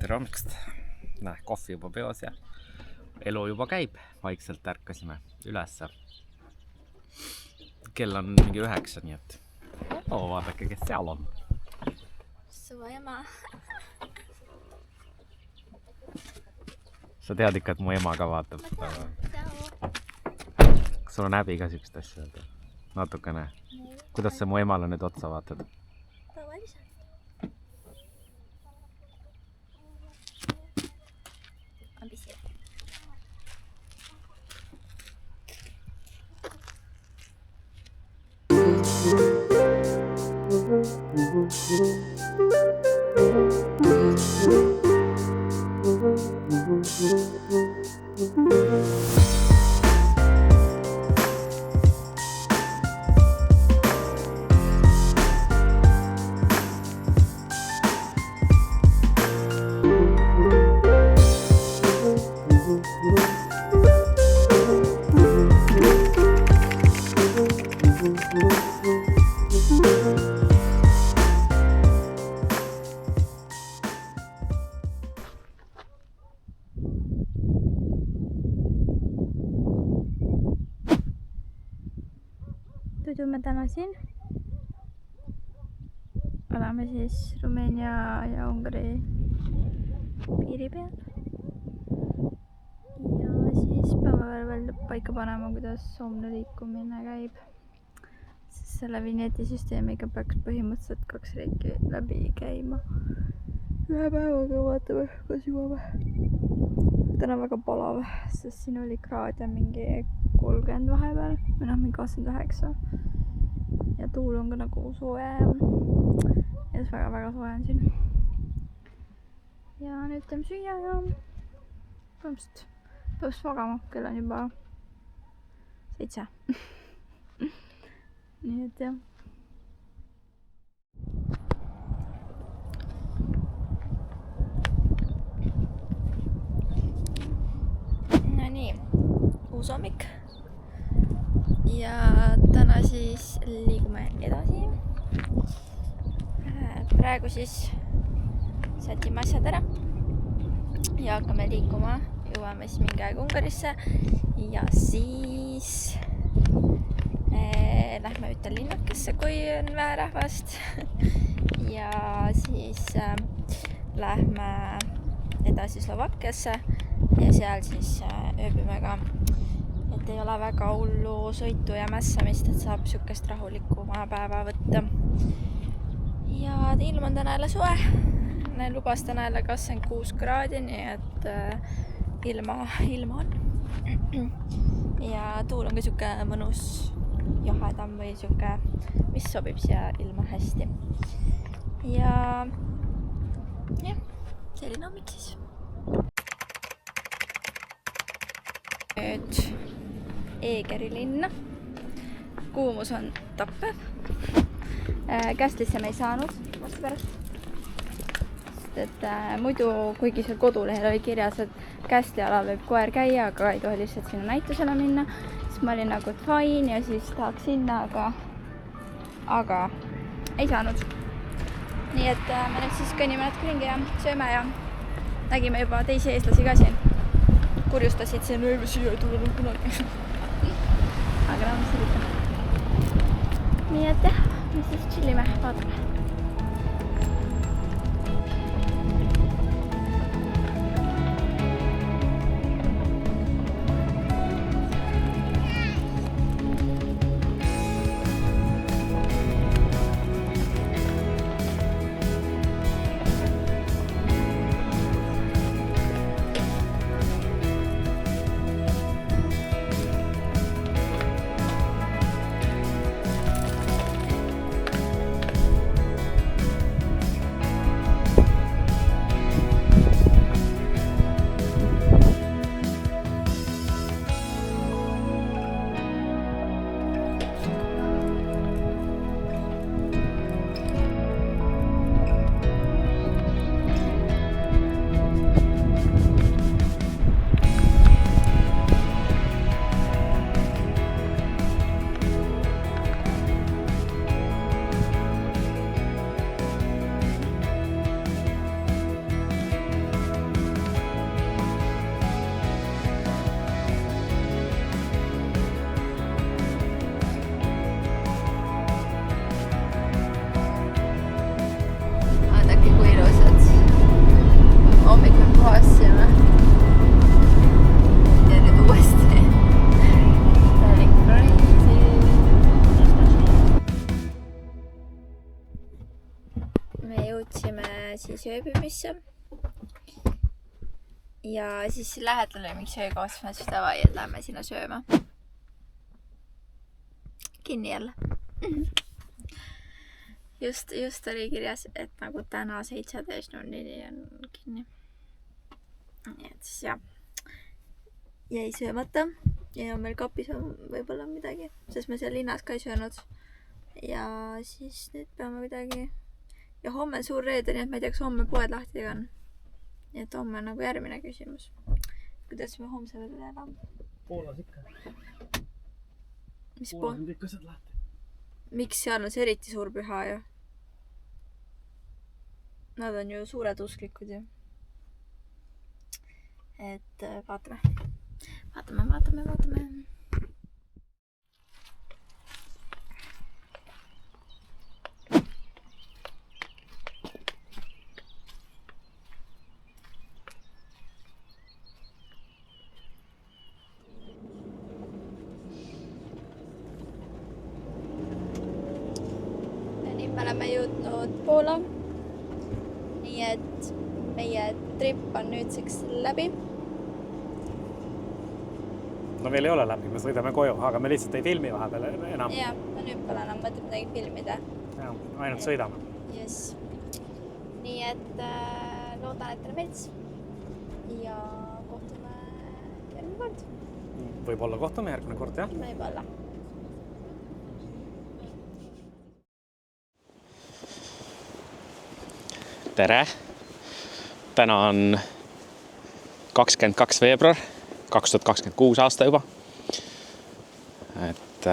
tere hommikust! Kohvi juba peos ja elu juba käib. Vaikselt ärkasime ülesse. Kell on mingi 9, nii et vaadake, kes seal on. Su ema. Sa tead ikka, et mu ema ka vaatab. Kas sul on häbi ka siukest asja öelda? Natukene. Kuidas sa mu emale nüüd otsa vaatad? Tavaliselt. Me täna siin oleme siis Rumeenia ja Ungari piiri peal ja siis peame veel paika panema, kuidas homne liikumine käib, sest selle vinjetisüsteemiga peaks põhimõtteliselt 2 riiki läbi käima ühe päevaga. Vaatame, kas jõuame. Täna on väga palav, sest siin oli kraad ja mingi 30 vahepeal või mingi 29 ja tuul on ka nagu soe ja väga soe on siin. Ja nüüd teeme süüa ja põhimõtteliselt magama, kell on juba 7. Nii et jah. No nii, uus hommik. Ja täna siis liigume edasi. Praegu siis sätime asjad ära ja hakkame liikuma. Jõuame siis mingi aeg Ungarisse ja siis lähme ühte linnakesse, kui on vähe rahvast. Ja siis lähme edasi Slovakkiasse ja seal siis ööbime ka. Et ei ole väga hullu sõitu ja mässamist, et saab sükest rahulikuma päeva võtta. Ja ilm on täna jälle soe. Lubas täna jälle 26 kraadi, nii et ilma on. Ja tuul on ka siuke mõnus jahedam või siuke, mis sobib siia ilma hästi. Ja selline hommik siis. Nüüd Eegeri linna. Kuumus on tappev. Kästlisse me ei saanud vastu pärast. Et muidu, kuigi seal kodulehel oli kirjas, et Kästli alal võib koer käia, aga ei tohi lihtsalt sinna näitusele minna, siis ma olin nagu fine ja siis tahaks sinna, aga ei saanud. Nii et me nüüd siis kõnnime natuke ringi ja sööme ja nägime juba teisi eestlasi ka siin. Kurjustasid siin või siia ei tule kunagi. Aga mis üritan. Nii et jah, me siis chillime, vaatame. tagasi ööbimisse. Ja siis lähedal oli mingi söökoos, ma ütlesin, davai, et lähme sinna sööma. Kinni jälle. Just oli kirjas, et nagu täna 17.04 on kinni. Nii et siis jah, jäi söömata ja meil kapis on võib-olla midagi, sest me seal linnas ka ei söönud. Ja siis nüüd peame midagi. Ja homme on suur reede, nii et ma ei tea, kas homme poed lahti on. Nii et homme on nagu järgmine küsimus. Kuidas me homse veel elame? Poolas ikka. Mis Poolas on kõik asjad lahti. Miks seal on see eriti suur püha ju? Nad on ju suured usklikud ju. Et vaatame. Ja nüüd me oleme jõudnud Poola. Nii et meie trip on nüüdseks läbi. No veel ei ole läbi, me sõidame koju, aga me lihtsalt ei filmi vahepeal enam. Ja, nüüd pole enam mõtet midagi filmida. Ja, ainult sõidame. Yes. Nii et loodan, et teile meeldis. Ja kohtume järgmine kord. Võib-olla kohtume järgmine kord, jah? Võib-olla. Tere! Täna on 22. veebruar 2026 aasta juba. Et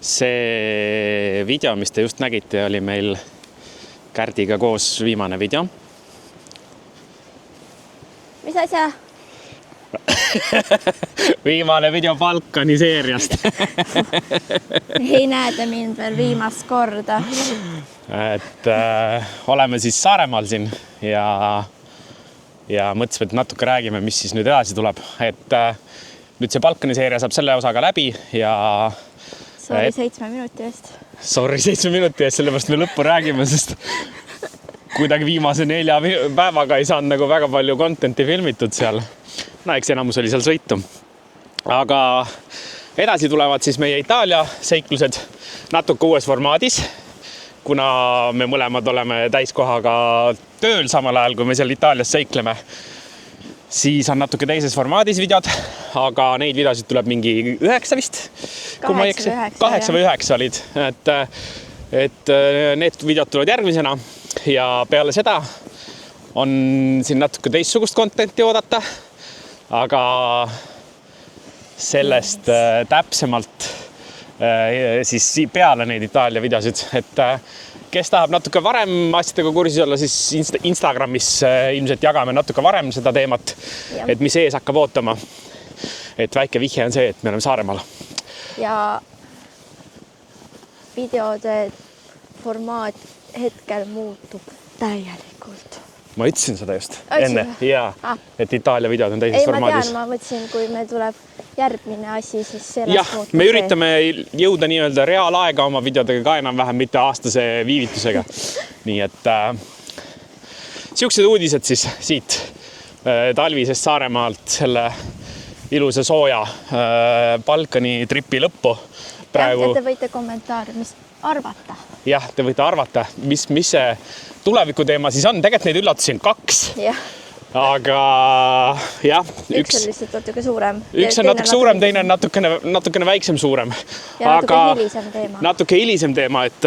see video, mis te just nägite, oli meil Kärdiga koos viimane video. Mis asja? Viimane video Balkani seeriast. Ei näete mind veel viimast korda. Et oleme siis Saaremaal siin ja mõtlesime, et natuke räägime, mis siis nüüd edasi tuleb. Et nüüd see Balkani seeria saab selle osaga läbi ja... Sorry 7 minuti eest. Sorry 7 minuti eest, sellepärast me lõppu räägime, sest kuidagi viimase 4 päevaga ei saanud nagu väga palju contenti filmitud seal. No eks enamus oli seal sõitu. Aga edasi tulevad siis meie Itaalia seiklused natuke uues formaadis, kuna me mõlemad oleme täiskohaga tööl samal ajal, kui me seal Itaalias seikleme. Siis on natuke teises formaadis videod, aga neid videosid tuleb mingi 9 vist. 8 või 9 olid. Et need videod tulevad järgmisena ja peale seda on siin natuke teistsugust contenti oodata, aga sellest täpsemalt siis peale neid Itaalia videosid, et kes tahab natuke varem asjadega kursis olla, siis Instagramis ilmselt jagame natuke varem seda teemat, et mis ees hakkab ootama. Et väike vihje on see, et me oleme Saaremaal. Ja videode formaat hetkel muutub täielikult. Ma ütlesin seda just enne, et Itaalia videod on teises formaadis. Ei, ma mõtlesin, kui meil tuleb järgmine asi, siis sellest muutub. Me üritame jõuda nii-öelda reaalaega oma videodega ka enam-vähem mitte aastase viivitusega. Nii et siuksed uudised siis siit talvisest Saaremaalt selle ilusa sooja Balkani tripi lõppu. Ja te võite kommentaari, mis arvata. Jah, te võite arvata, mis see tuleviku teema siis on. Tegelikult neid üllatusi on 2. Aga jah, üks on lihtsalt natuke suurem. Üks on natuke suurem, teine on natukene väiksem suurem. Ja natuke hilisem teema. Natuke hilisem teema, et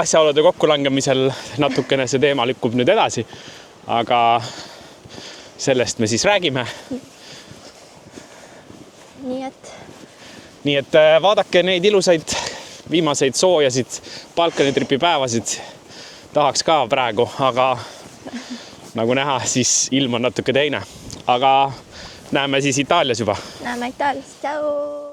asjaolude kokkulangemisel natukene see teema lükkub nüüd edasi. Aga sellest me siis räägime. Nii et vaadake neid ilusaid viimaseid soojasid Balkani tripi päevasid. Tahaks ka praegu, aga nagu näha, siis ilm on natuke teine. Aga näeme siis Itaalias juba. Näeme Itaalias. Tšau!